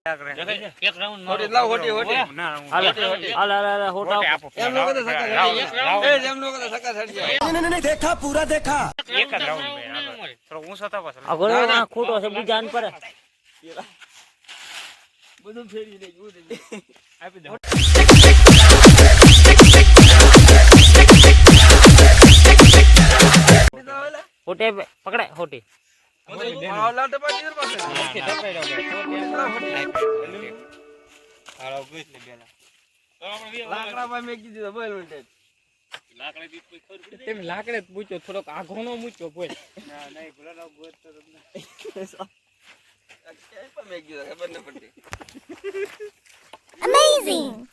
એક રાઉન્ડ મારો હોટી લાવ હોટી ના હાલ હોટા આપો એમ લોકો તો સકા એ એમ લોકો તો સકા થડી જાય नहीं देखा पूरा देखा એક જ રાઉન્ડ ભાઈ થોડો ઊંચો તો પાછો આગળ ખોટો છે બીજાન પર બધું ફેરી દે ગુડ આપી દે હોટે પકડાય હોટી લાવ તો પાછી પાસે ઓકે ટપરાઈ રહ્યો હાલો ગઈસ ને બેલા લાકડા માં મેકી દીધો બોલ મિનિટ લાકડે દીપ કોઈ ખબર પડી તેમ લાકડે જ મૂક્યો થોડોક આઘોનો મૂક્યો બોલ ના નહીં ભૂલા ગોત તો તમને ક્યાંય પણ મેકી દીધો ખબર ન પડતી Amazing!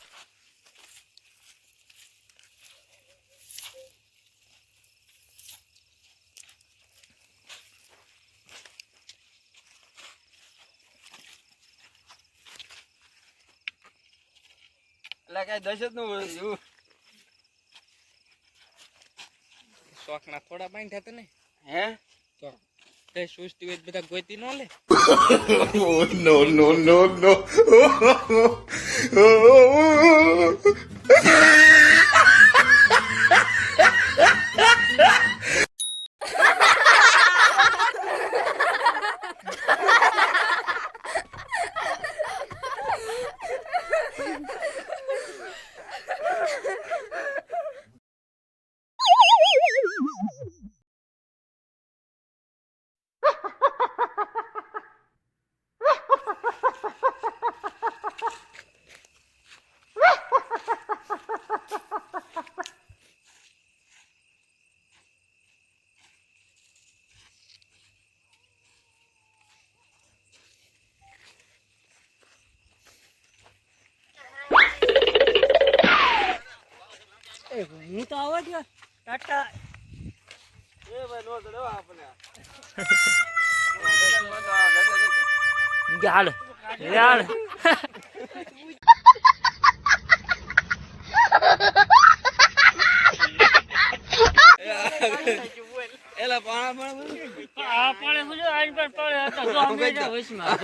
એટલે કઈ દશત નું એવું શોખના થોડા બાંધ્યા હતા ને હે તો તે સુસ્તી હોય તો બધા ગોતી નો લે no no no no હું તો આવો જ ટાટા એ ભાઈ નો તો દેવા આપણે હાલ હાલ એલા પાણા આ પાણે હું આઈ પર પડે તો અમે વસમાં